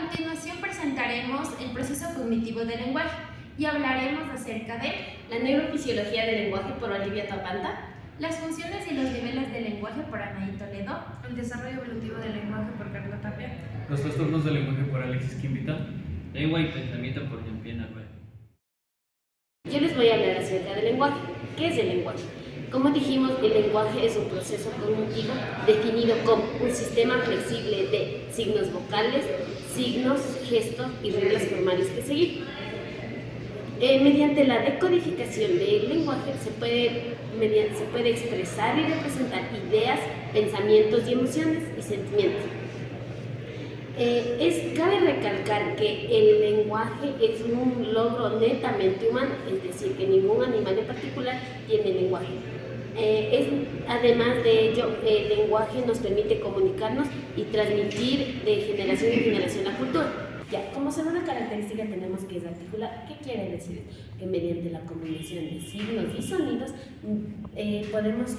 continuación presentaremos el proceso cognitivo del lenguaje y hablaremos acerca de la neurofisiología del lenguaje por Olivia Topanta, las funciones y los niveles del lenguaje por Anaí Toledo, el desarrollo evolutivo del lenguaje por Carla Tapia, los trastornos del lenguaje por Alexis Quimbita, lengua y pensamiento por Jean-Pierre Narváez. Yo les voy a hablar acerca del lenguaje. ¿Qué es el lenguaje? Como dijimos, el lenguaje es un proceso cognitivo definido como un sistema flexible de signos vocales, signos, gestos y reglas formales que seguir. Mediante la decodificación del lenguaje se puede expresar y representar ideas, pensamientos y emociones y sentimientos. Cabe recalcar que el lenguaje es un logro netamente humano, es decir, que ningún animal en particular tiene lenguaje. Además de ello, el lenguaje nos permite comunicarnos y transmitir de generación en generación la cultura. Ya, como segunda característica tenemos que es articular. ¿Qué quiere decir? Que mediante la combinación de signos y sonidos podemos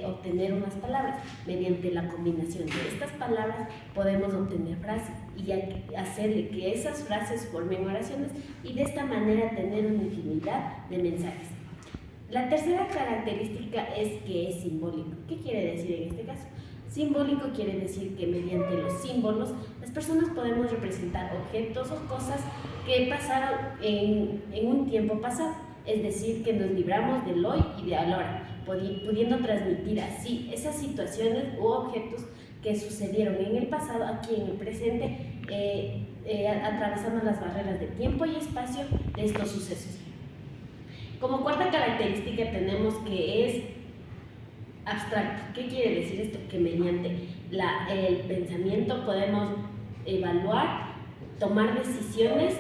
obtener unas palabras. Mediante la combinación de estas palabras podemos obtener frases y hacerle que esas frases formen oraciones y de esta manera tener una infinidad de mensajes. La tercera característica es que es simbólico. ¿Qué quiere decir en este caso? Simbólico quiere decir que mediante los símbolos las personas podemos representar objetos o cosas que pasaron en un tiempo pasado, es decir, que nos libramos del hoy y del ahora, pudiendo transmitir así esas situaciones u objetos que sucedieron en el pasado aquí en el presente, atravesando las barreras de tiempo y espacio de estos sucesos. Como cuarta característica tenemos que es abstracto. ¿Qué quiere decir esto? Que mediante el pensamiento podemos evaluar, tomar decisiones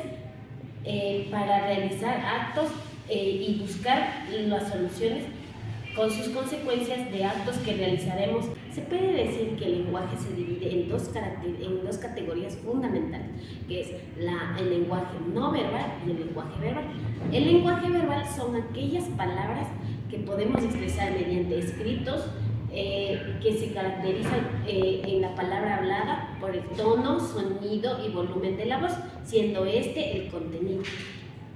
para realizar actos y buscar las soluciones con sus consecuencias de actos que realizaremos. Se puede decir que el lenguaje se divide en dos categorías fundamentales, que es el lenguaje no verbal y el lenguaje verbal. El lenguaje verbal son aquellas palabras que podemos expresar mediante escritos que se caracterizan en la palabra hablada por el tono, sonido y volumen de la voz, siendo este el contenido.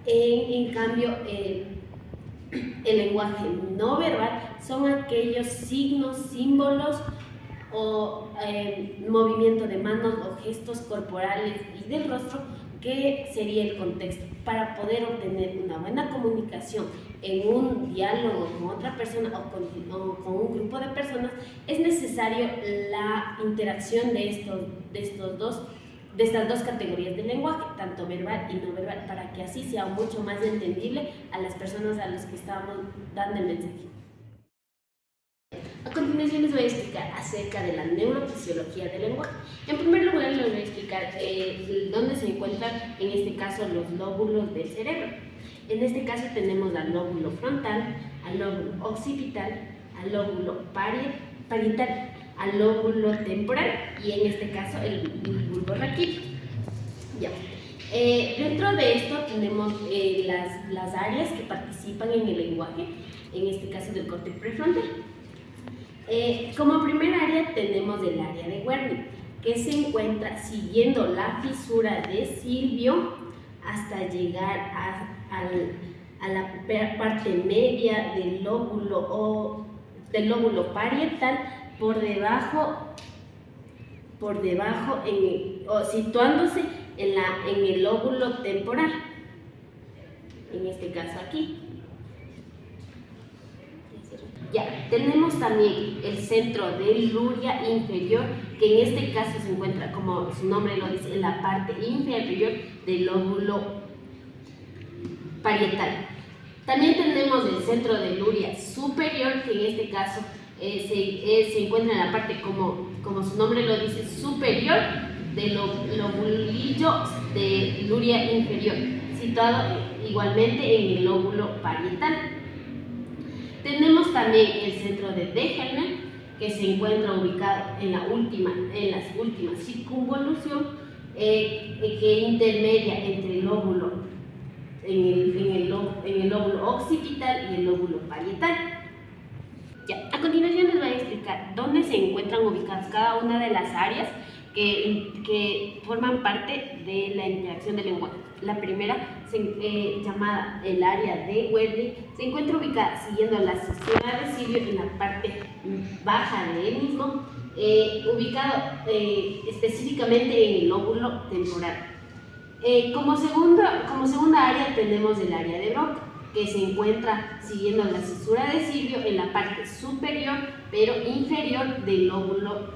En cambio, el lenguaje no verbal son aquellos signos, símbolos o movimiento de manos o gestos corporales y del rostro que sería el contexto. Para poder obtener una buena comunicación en un diálogo con otra persona o con un grupo de personas, es necesario la interacción de estas dos categorías de lenguaje, tanto verbal y no verbal, para que así sea mucho más entendible a las personas a las que estamos dando el mensaje. A continuación les voy a explicar acerca de la neurofisiología del lenguaje. En primer lugar les voy a explicar dónde se encuentran en este caso los lóbulos del cerebro. En este caso tenemos al lóbulo frontal, al lóbulo occipital, al lóbulo parietal, al lóbulo temporal y en este caso el bulbo raquídeo. Ya. Dentro de esto tenemos las áreas que participan en el lenguaje, en este caso del córtex prefrontal. Como primer área tenemos el área de Wernicke, que se encuentra siguiendo la fisura de Silvio hasta llegar a la parte media del lóbulo parietal, por debajo situándose en el lóbulo temporal, en este caso aquí. Ya, tenemos también el centro de Luria inferior, que en este caso se encuentra, como su nombre lo dice, en la parte inferior del lóbulo parietal. También tenemos el centro de Luria superior, que en este caso se encuentra en la parte, como su nombre lo dice, superior del lobulillo de Luria inferior, situado igualmente en el lóbulo parietal. Tenemos también el centro de Degerman, que se encuentra ubicado en las últimas circunvolución, que intermedia entre el lóbulo en el lóbulo occipital y el lóbulo parietal. Ya, a continuación les voy a explicar dónde se encuentran ubicadas cada una de las áreas que forman parte de la interacción del lenguaje. La primera, llamada el área de Wernicke, se encuentra ubicada siguiendo la cisura de Silvio en la parte baja de él mismo, ubicado específicamente en el lóbulo temporal. Como segunda área tenemos el área de Broca, que se encuentra siguiendo la cisura de Silvio en la parte superior pero inferior del lóbulo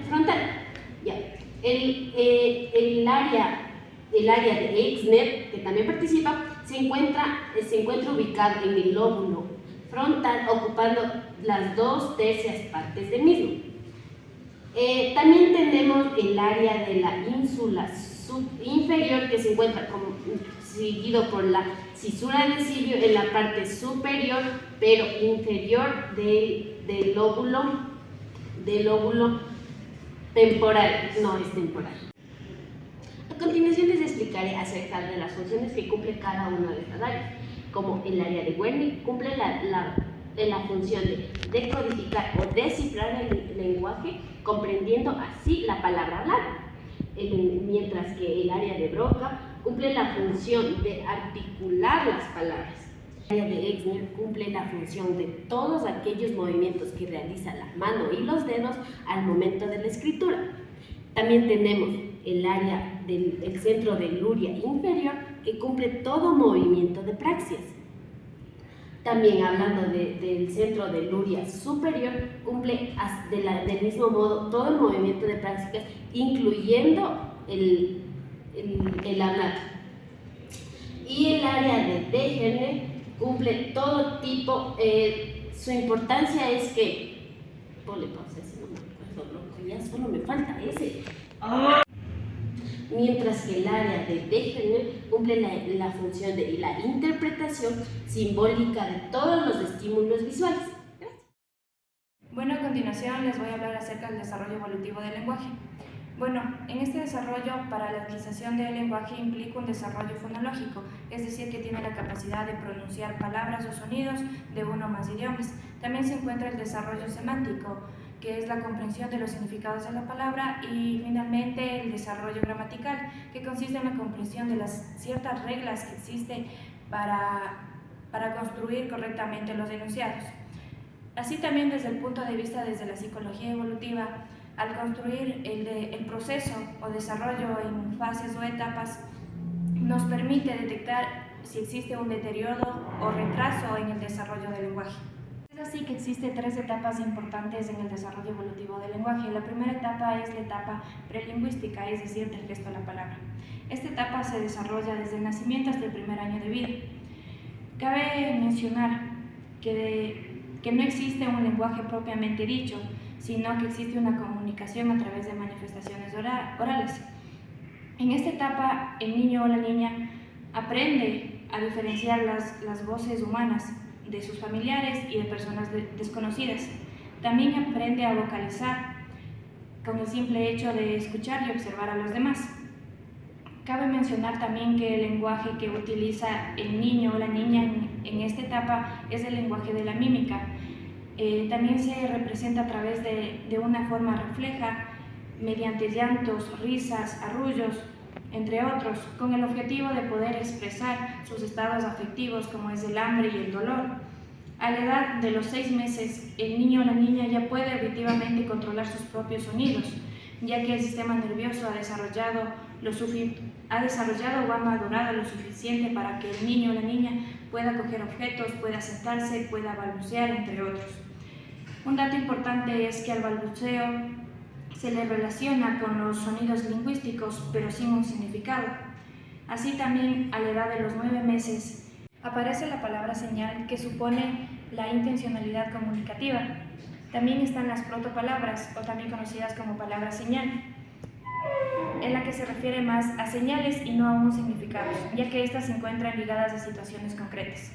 frontal. Ya. El área de Exner, que también participa, se encuentra ubicado en el lóbulo frontal, ocupando las 2/3 partes del mismo. También tenemos el área de la ínsula inferior, que se encuentra seguido por la cisura de Silvio en la parte superior pero inferior del lóbulo temporal, no es temporal. A continuación les explicaré acerca de las funciones que cumple cada una de estas áreas. Como el área de Wernicke cumple la función de decodificar o descifrar el lenguaje, comprendiendo así la palabra hablada, mientras que el área de Broca cumple la función de articular las palabras. El área de Exner cumple la función de todos aquellos movimientos que realiza la mano y los dedos al momento de la escritura. También tenemos el área del centro de Luria inferior, que cumple todo movimiento de praxias. También hablando del centro de Luria superior, cumple del mismo modo todo el movimiento de praxias, incluyendo el hablado. Y el área de Degerner cumple todo tipo, su importancia es que, ponle pausa, si no me acuerdo, loco, ya solo me falta ese. Mientras que el área de Degerner cumple la función de la interpretación simbólica de todos los estímulos visuales. Bueno, a continuación les voy a hablar acerca del desarrollo evolutivo del lenguaje. Bueno, en este desarrollo para la adquisición del lenguaje implica un desarrollo fonológico, es decir, que tiene la capacidad de pronunciar palabras o sonidos de uno o más idiomas. También se encuentra el desarrollo semántico, que es la comprensión de los significados de la palabra, y finalmente el desarrollo gramatical, que consiste en la comprensión de las ciertas reglas que existen para construir correctamente los enunciados. Así también desde el punto de vista desde la psicología evolutiva, al construir el proceso o desarrollo en fases o etapas, nos permite detectar si existe un deterioro o retraso en el desarrollo del lenguaje. Es así que existen 3 etapas importantes en el desarrollo evolutivo del lenguaje. La primera etapa es la etapa prelingüística, es decir, del gesto de la palabra. Esta etapa se desarrolla desde el nacimiento hasta el primer año de vida. Cabe mencionar que no existe un lenguaje propiamente dicho, sino que existe una comunicación a través de manifestaciones orales. En esta etapa, el niño o la niña aprende a diferenciar las voces humanas de sus familiares y de personas desconocidas. También aprende a vocalizar con el simple hecho de escuchar y observar a los demás. Cabe mencionar también que el lenguaje que utiliza el niño o la niña en esta etapa es el lenguaje de la mímica. También se representa a través de una forma refleja, mediante llantos, risas, arrullos, entre otros, con el objetivo de poder expresar sus estados afectivos como es el hambre y el dolor. A la edad de los 6 meses, el niño o la niña ya puede auditivamente controlar sus propios sonidos, ya que el sistema nervioso ha desarrollado o ha madurado lo suficiente para que el niño o la niña pueda coger objetos, pueda sentarse, pueda balbucear, entre otros. Un dato importante es que al balbuceo se le relaciona con los sonidos lingüísticos, pero sin un significado. Así también, a la edad de los 9 meses, aparece la palabra señal, que supone la intencionalidad comunicativa. También están las protopalabras, o también conocidas como palabra señal, en la que se refiere más a señales y no a un significado, ya que éstas se encuentran ligadas a situaciones concretas.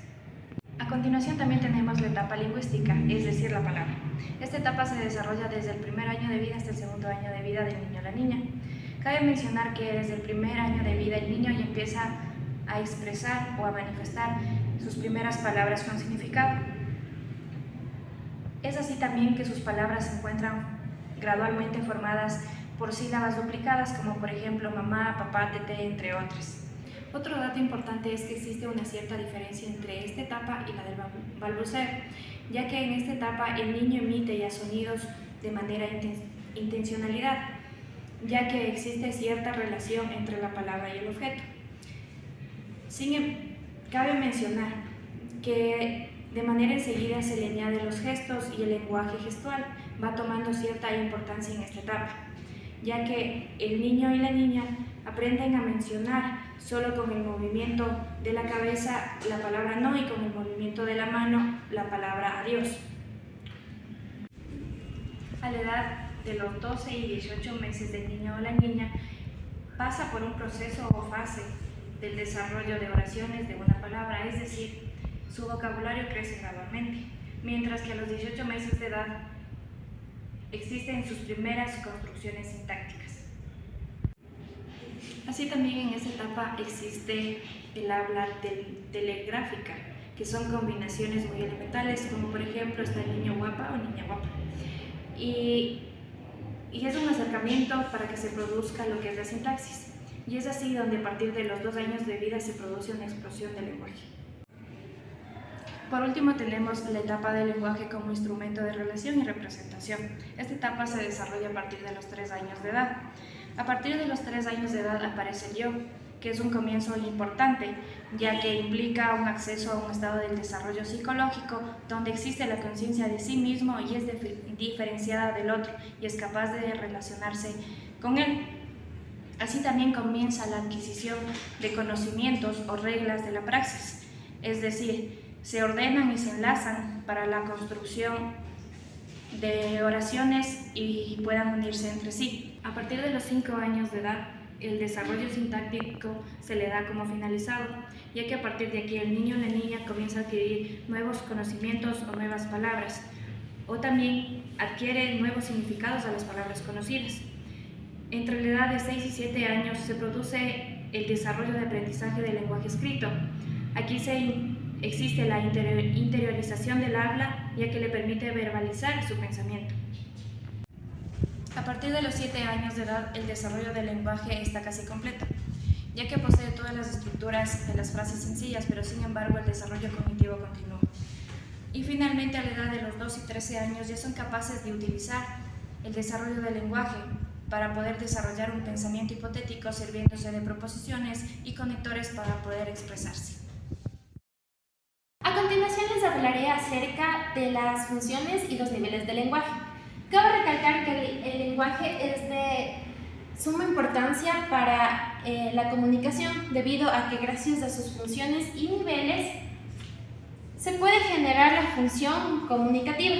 A continuación también tenemos la etapa lingüística, es decir, la palabra. Esta etapa se desarrolla desde el primer año de vida hasta el segundo año de vida del niño o la niña. Cabe mencionar que desde el primer año de vida el niño ya empieza a expresar o a manifestar sus primeras palabras con significado. Es así también que sus palabras se encuentran gradualmente formadas por sílabas duplicadas, como por ejemplo mamá, papá, tete, entre otras. Otro dato importante es que existe una cierta diferencia entre esta etapa y la del balbuceo, ya que en esta etapa el niño emite ya sonidos de manera intencionalidad, ya que existe cierta relación entre la palabra y el objeto. Cabe mencionar que de manera enseguida se le añade los gestos y el lenguaje gestual va tomando cierta importancia en esta etapa, ya que el niño y la niña aprenden a mencionar solo con el movimiento de la cabeza la palabra no y con el movimiento de la mano la palabra adiós. A la edad de los 12 y 18 meses del niño o la niña pasa por un proceso o fase del desarrollo de oraciones de una palabra, es decir, su vocabulario crece gradualmente, mientras que a los 18 meses de edad existen sus primeras construcciones sintácticas. Así también en esta etapa existe el habla telegráfica, que son combinaciones muy elementales, como por ejemplo está el niño guapa o niña guapa. Y es un acercamiento para que se produzca lo que es la sintaxis. Y es así donde a partir de los 2 años de vida se produce una explosión del lenguaje. Por último tenemos la etapa del lenguaje como instrumento de relación y representación. Esta etapa se desarrolla a partir de los 3 años de edad. A partir de los 3 años de edad aparece el yo, que es un comienzo importante, ya que implica un acceso a un estado del desarrollo psicológico donde existe la conciencia de sí mismo y es diferenciada del otro y es capaz de relacionarse con él. Así también comienza la adquisición de conocimientos o reglas de la praxis, es decir, se ordenan y se enlazan para la construcción de oraciones y puedan unirse entre sí. A partir de los 5 años de edad, el desarrollo sintáctico se le da como finalizado, ya que a partir de aquí el niño o la niña comienza a adquirir nuevos conocimientos o nuevas palabras, o también adquiere nuevos significados a las palabras conocidas. Entre la edad de 6 y 7 años se produce el desarrollo de aprendizaje del lenguaje escrito. Aquí existe la interiorización del habla, ya que le permite verbalizar su pensamiento. A partir de los 7 años de edad, el desarrollo del lenguaje está casi completo, ya que posee todas las estructuras de las frases sencillas, pero sin embargo el desarrollo cognitivo continúa. Y finalmente, a la edad de los 2 y 13 años ya son capaces de utilizar el desarrollo del lenguaje para poder desarrollar un pensamiento hipotético sirviéndose de proposiciones y conectores para poder expresarse. A continuación les hablaré acerca de las funciones y los niveles del lenguaje. Cabe recalcar que el lenguaje es de suma importancia para la comunicación, debido a que gracias a sus funciones y niveles se puede generar la función comunicativa.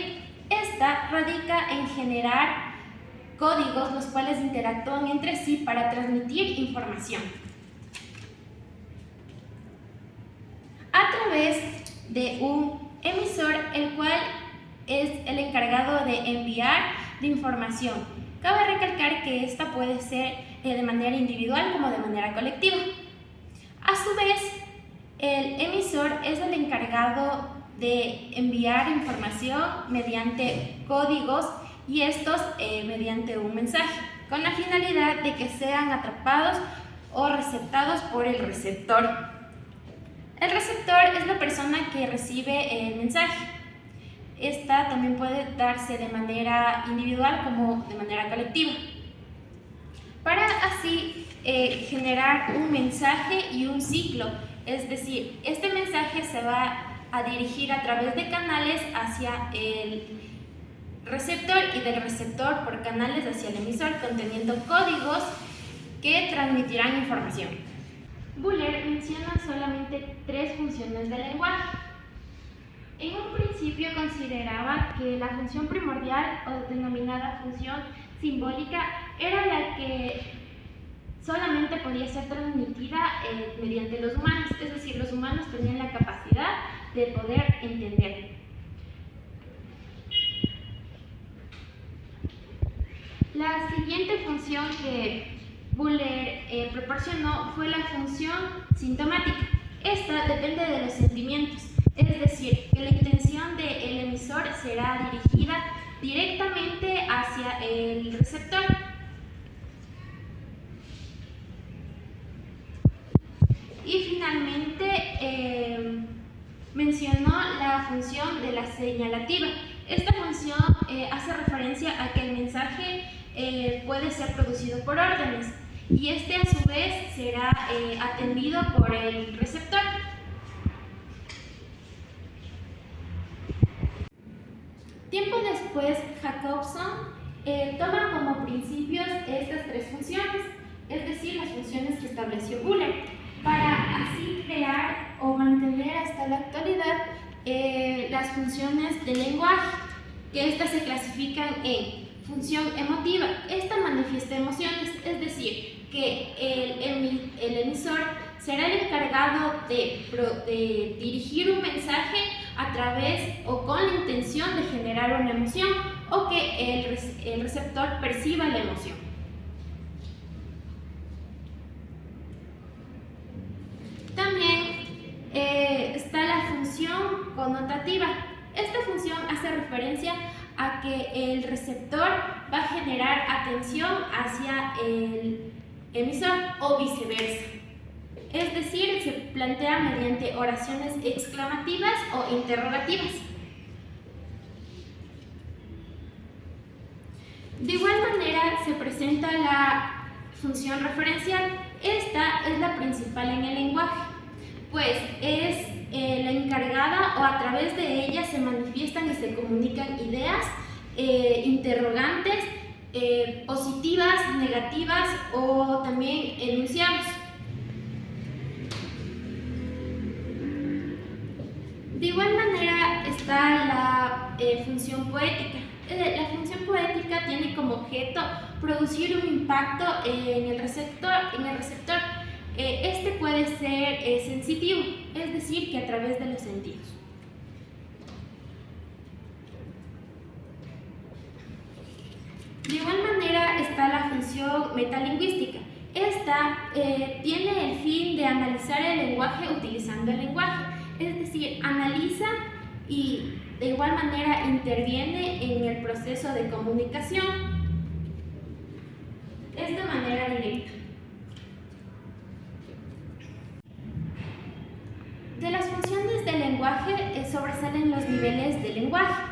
Esta radica en generar códigos los cuales interactúan entre sí para transmitir información. A través de un emisor, el cual es el encargado de enviar la información. Cabe recalcar que esta puede ser de manera individual como de manera colectiva. A su vez, el emisor es el encargado de enviar información mediante códigos y estos mediante un mensaje, con la finalidad de que sean atrapados o receptados por el receptor. El receptor es la persona que recibe el mensaje. Esta también puede darse de manera individual como de manera colectiva, para así generar un mensaje y un ciclo. Es decir, este mensaje se va a dirigir a través de canales hacia el receptor y del receptor por canales hacia el emisor, conteniendo códigos que transmitirán información. Buller menciona solamente 3 funciones del lenguaje. En un principio consideraba que la función primordial, o denominada función simbólica, era la que solamente podía ser transmitida mediante los humanos, es decir, los humanos tenían la capacidad de poder entender. La siguiente función que Buller proporcionó fue la función sintomática. Esta depende de los sentimientos, es decir, que la intención del emisor será dirigida directamente hacia el receptor. Y finalmente mencionó la función de la señalativa. Esta función hace referencia a que el mensaje puede ser producido por órdenes y este a su vez será atendido por el receptor. Tiempo después, Jacobson toma como principios estas tres funciones, es decir, las funciones que estableció Buller, para así crear o mantener hasta la actualidad las funciones del lenguaje, que estas se clasifican en función emotiva. Esta manifiesta emociones, es decir, que el emisor será el encargado de dirigir un mensaje a través o con la intención de generar una emoción o que el receptor perciba la emoción. También está la función connotativa. Esta función hace referencia a que el receptor va a generar atención hacia el emisor o viceversa. Es decir, se plantea mediante oraciones exclamativas o interrogativas. De igual manera se presenta la función referencial. Esta es la principal en el lenguaje, pues es la encargada o a través de ella se manifiestan y se comunican ideas, interrogantes, positivas, negativas o también enunciados. De igual manera está la función poética. La función poética tiene como objeto producir un impacto en el receptor. Este puede ser sensitivo, es decir, que a través de los sentidos. De igual manera está la función metalingüística. Esta tiene el fin de analizar el lenguaje utilizando el lenguaje, es decir, analiza y de igual manera interviene en el proceso de comunicación. Es de manera directa. De las funciones del lenguaje sobresalen los niveles del lenguaje.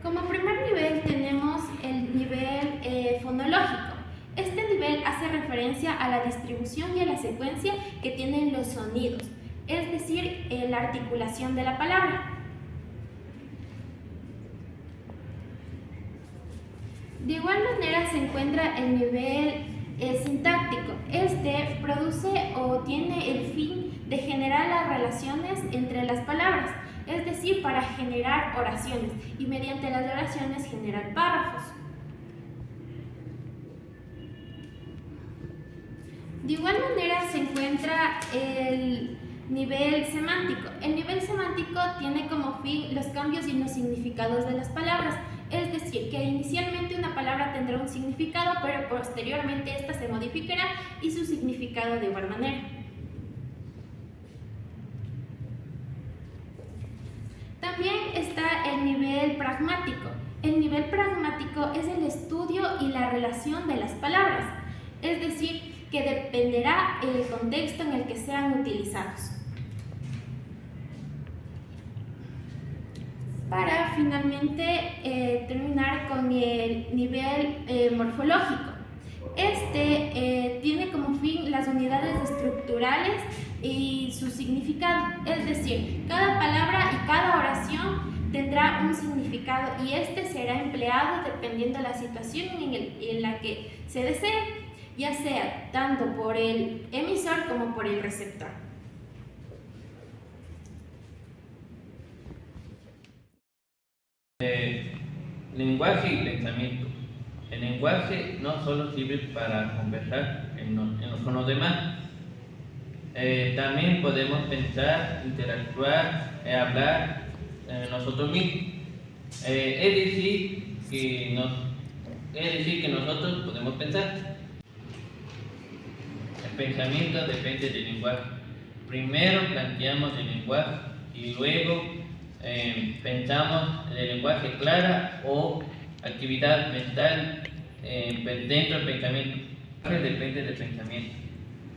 Como primer nivel tenemos el nivel fonológico. Este nivel hace referencia a la distribución y a la secuencia que tienen los sonidos, es decir, la articulación de la palabra. De igual manera se encuentra el nivel sintáctico. Este produce o tiene el fin de generar las relaciones entre las palabras, es decir, para generar oraciones y mediante las oraciones generar párrafos. De igual manera se encuentra el nivel semántico. El nivel semántico tiene como fin los cambios y los significados de las palabras, es decir, que inicialmente una palabra tendrá un significado, pero posteriormente esta se modificará y su significado de igual manera. También está el nivel pragmático. El nivel pragmático es el estudio y la relación de las palabras, es decir, que dependerá del contexto en el que sean utilizados. Para finalmente terminar con el nivel morfológico. Este tiene como fin las unidades estructurales y su significado, es decir, cada palabra y cada oración tendrá un significado y este será empleado dependiendo de la situación en la que se desee, ya sea tanto por el emisor como por el receptor. Lenguaje y pensamiento. El lenguaje no solo sirve para conversar con los demás, también podemos pensar, interactuar, hablar nosotros mismos. Es decir, que nosotros podemos pensar. El pensamiento depende del lenguaje. Primero planteamos el lenguaje y luego pensamos en el lenguaje clara o actividad mental dentro del pensamiento. Depende del pensamiento.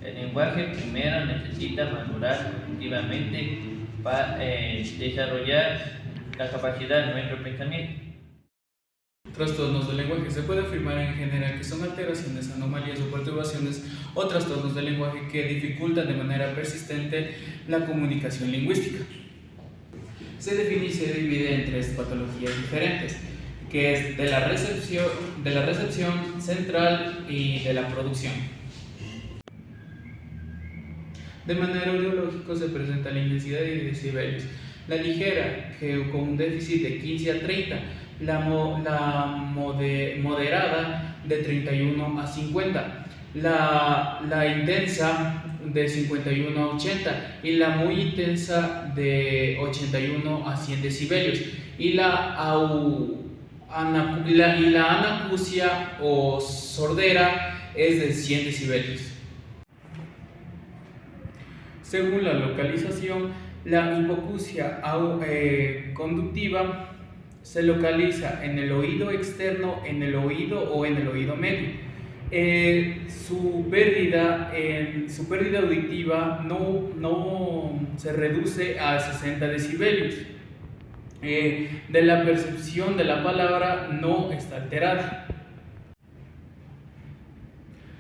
El lenguaje primero necesita madurar cognitivamente para desarrollar la capacidad de nuestro pensamiento. Trastornos del lenguaje. Se puede afirmar en general que son alteraciones, anomalías o perturbaciones o trastornos del lenguaje que dificultan de manera persistente la comunicación lingüística. Se define y se divide en tres patologías diferentes, que es de la recepción central y de la producción. De manera audiológica se presenta la intensidad de decibelios. La ligera, que con un déficit de 15 a 30, la moderada de 31 a 50, la intensa de 51 a 80 y la muy intensa de 81 a 100 decibelios y la anacusia o sordera es de 100 decibelios. Según la localización, la hipoacusia conductiva se localiza en el oído externo, en el oído o en el oído medio. Su pérdida auditiva no se reduce a 60 decibelios. De la percepción de la palabra no está alterada.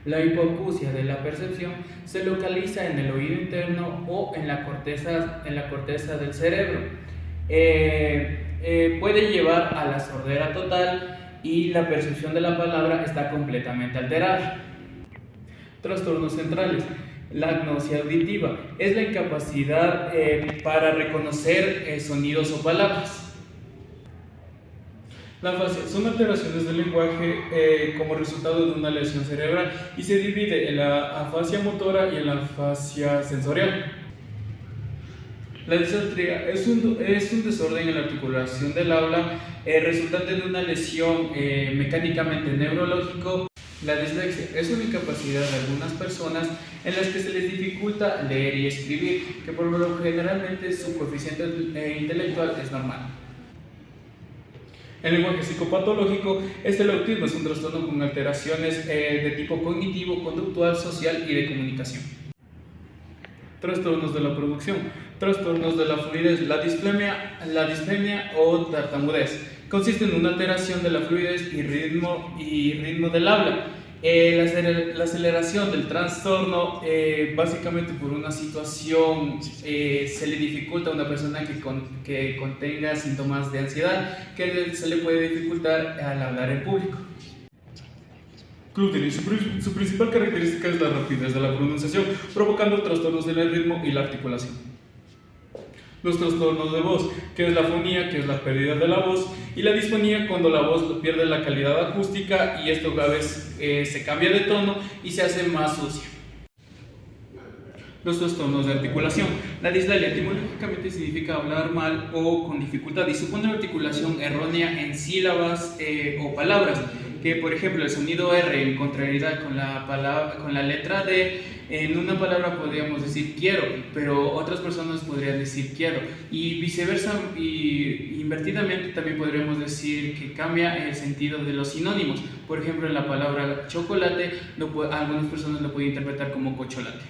La hipoacusia de la percepción se localiza en el oído interno o en la corteza del cerebro. Puede llevar a la sordera total y la percepción de la palabra está completamente alterada. Trastornos centrales. La agnosia auditiva es la incapacidad para reconocer sonidos o palabras. La afasia son alteraciones del lenguaje como resultado de una lesión cerebral y se divide en la afasia motora y en la afasia sensorial. La disartria es un desorden en la articulación del habla resultante de una lesión mecánicamente neurológico. La dislexia es una incapacidad de algunas personas en las que se les dificulta leer y escribir, que por lo generalmente su coeficiente intelectual es normal. El lenguaje psicopatológico es el autismo, es un trastorno con alteraciones de tipo cognitivo, conductual, social y de comunicación. Trastornos de la producción, trastornos de la fluidez, la dispnea o tartamudez. Consiste en una alteración de la fluidez y ritmo del habla. La aceleración del trastorno, básicamente por una situación, se le dificulta a una persona que contenga síntomas de ansiedad, que se le puede dificultar al hablar en público. Cluttering, su principal característica es la rapidez de la pronunciación, provocando trastornos del ritmo y la articulación. Los trastornos de voz, que es la fonía, que es la pérdida de la voz, y la disfonía, cuando la voz pierde la calidad acústica y esto a veces se cambia de tono y se hace más sucia. Los trastornos de articulación. La dislalia etimológicamente significa hablar mal o con dificultad y supone una articulación errónea en sílabas o palabras, que por ejemplo el sonido R en contrariedad con la letra D. En una palabra podríamos decir quiero, pero otras personas podrían decir quiero, y viceversa, y invertidamente también podríamos decir que cambia el sentido de los sinónimos. Por ejemplo, en la palabra chocolate, algunas personas lo pueden interpretar como cocholate.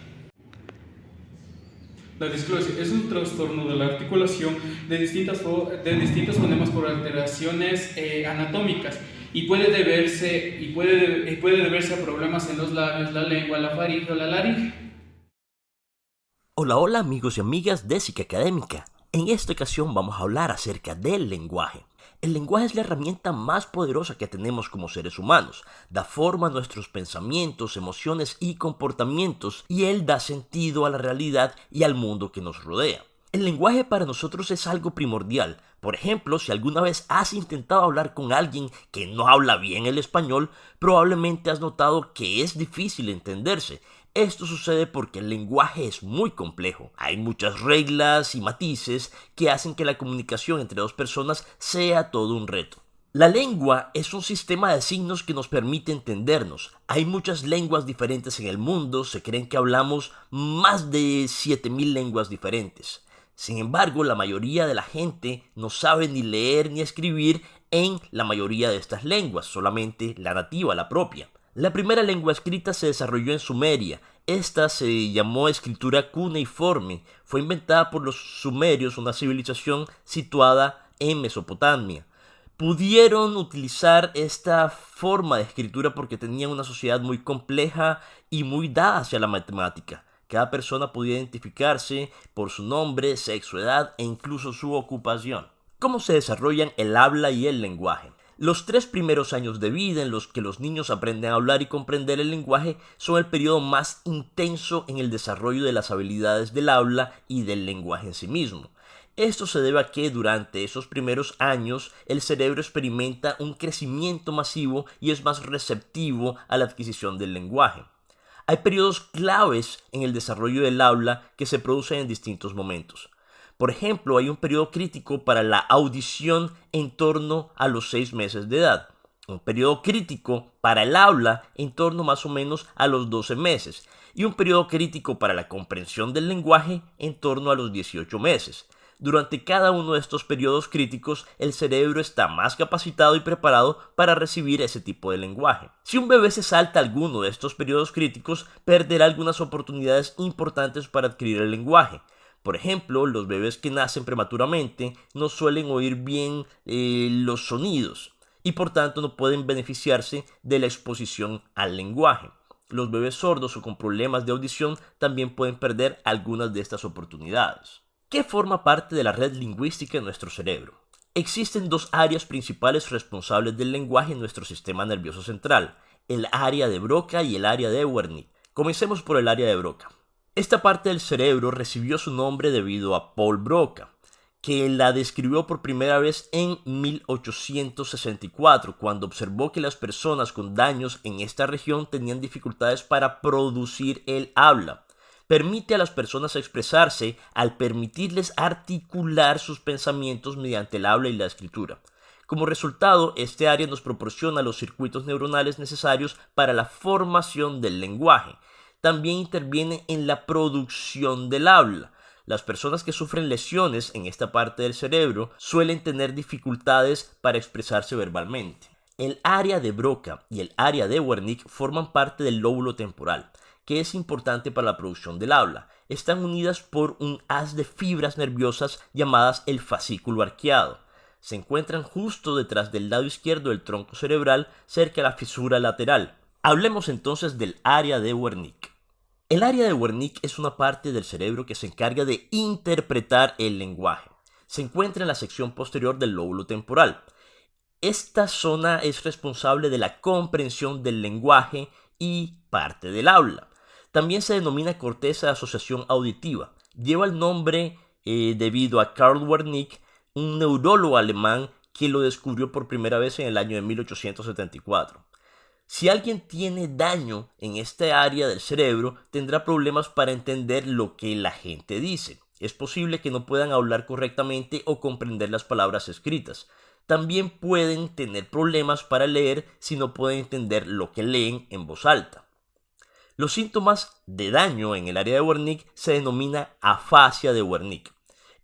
La disglosia es un trastorno de la articulación de distintos fonemas por alteraciones anatómicas y puede deberse a problemas en los labios, la lengua, la faringe o la laringe. Hola amigos y amigas de Psique Académica. En esta ocasión vamos a hablar acerca del lenguaje. El lenguaje es la herramienta más poderosa que tenemos como seres humanos. Da forma a nuestros pensamientos, emociones y comportamientos, y él da sentido a la realidad y al mundo que nos rodea. El lenguaje para nosotros es algo primordial. Por ejemplo, si alguna vez has intentado hablar con alguien que no habla bien el español, probablemente has notado que es difícil entenderse. Esto sucede porque el lenguaje es muy complejo. Hay muchas reglas y matices que hacen que la comunicación entre dos personas sea todo un reto. La lengua es un sistema de signos que nos permite entendernos. Hay muchas lenguas diferentes en el mundo. Se creen que hablamos más de 7.000 lenguas diferentes. Sin embargo, la mayoría de la gente no sabe ni leer ni escribir en la mayoría de estas lenguas, solamente la nativa, la propia. La primera lengua escrita se desarrolló en Sumeria. Esta se llamó escritura cuneiforme. Fue inventada por los sumerios, una civilización situada en Mesopotamia. Pudieron utilizar esta forma de escritura porque tenían una sociedad muy compleja y muy dada hacia la matemática. Cada persona podía identificarse por su nombre, sexo, edad e incluso su ocupación. ¿Cómo se desarrollan el habla y el lenguaje? Los 3 primeros años de vida en los que los niños aprenden a hablar y comprender el lenguaje son el periodo más intenso en el desarrollo de las habilidades del habla y del lenguaje en sí mismo. Esto se debe a que durante esos primeros años el cerebro experimenta un crecimiento masivo y es más receptivo a la adquisición del lenguaje. Hay periodos claves en el desarrollo del habla que se producen en distintos momentos. Por ejemplo, hay un periodo crítico para la audición en torno a los 6 meses de edad. Un periodo crítico para el habla en torno más o menos a los 12 meses. Y un periodo crítico para la comprensión del lenguaje en torno a los 18 meses. Durante cada uno de estos periodos críticos, el cerebro está más capacitado y preparado para recibir ese tipo de lenguaje. Si un bebé se salta alguno de estos periodos críticos, perderá algunas oportunidades importantes para adquirir el lenguaje. Por ejemplo, los bebés que nacen prematuramente no suelen oír bien los sonidos y por tanto no pueden beneficiarse de la exposición al lenguaje. Los bebés sordos o con problemas de audición también pueden perder algunas de estas oportunidades. ¿Qué forma parte de la red lingüística en nuestro cerebro? Existen 2 áreas principales responsables del lenguaje en nuestro sistema nervioso central, el área de Broca y el área de Wernicke. Comencemos por el área de Broca. Esta parte del cerebro recibió su nombre debido a Paul Broca, que la describió por primera vez en 1864, cuando observó que las personas con daños en esta región tenían dificultades para producir el habla. Permite a las personas expresarse al permitirles articular sus pensamientos mediante el habla y la escritura. Como resultado, este área nos proporciona los circuitos neuronales necesarios para la formación del lenguaje. También interviene en la producción del habla. Las personas que sufren lesiones en esta parte del cerebro suelen tener dificultades para expresarse verbalmente. El área de Broca y el área de Wernicke forman parte del lóbulo temporal, que es importante para la producción del habla. Están unidas por un haz de fibras nerviosas llamadas el fascículo arqueado. Se encuentran justo detrás del lado izquierdo del tronco cerebral, cerca de la fisura lateral. Hablemos entonces del área de Wernicke. El área de Wernicke es una parte del cerebro que se encarga de interpretar el lenguaje. Se encuentra en la sección posterior del lóbulo temporal. Esta zona es responsable de la comprensión del lenguaje y parte del habla. También se denomina corteza de asociación auditiva. Lleva el nombre debido a Karl Wernicke, un neurólogo alemán que lo descubrió por primera vez en el año de 1874. Si alguien tiene daño en esta área del cerebro, tendrá problemas para entender lo que la gente dice. Es posible que no puedan hablar correctamente o comprender las palabras escritas. También pueden tener problemas para leer si no pueden entender lo que leen en voz alta. Los síntomas de daño en el área de Wernicke se denomina afasia de Wernicke.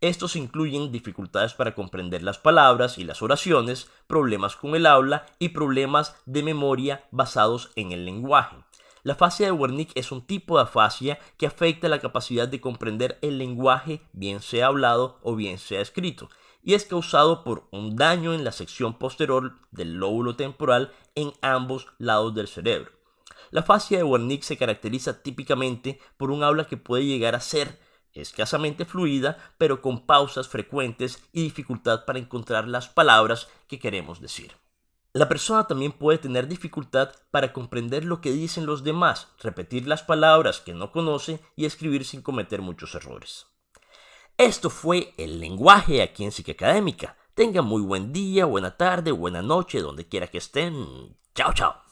Estos incluyen dificultades para comprender las palabras y las oraciones, problemas con el habla y problemas de memoria basados en el lenguaje. La afasia de Wernicke es un tipo de afasia que afecta la capacidad de comprender el lenguaje, bien sea hablado o bien sea escrito, y es causado por un daño en la sección posterior del lóbulo temporal en ambos lados del cerebro. La afasia de Wernicke se caracteriza típicamente por un habla que puede llegar a ser escasamente fluida, pero con pausas frecuentes y dificultad para encontrar las palabras que queremos decir. La persona también puede tener dificultad para comprender lo que dicen los demás, repetir las palabras que no conoce y escribir sin cometer muchos errores. Esto fue el lenguaje aquí en Psique Académica. Tengan muy buen día, buena tarde, buena noche, donde quiera que estén. Chao, chao.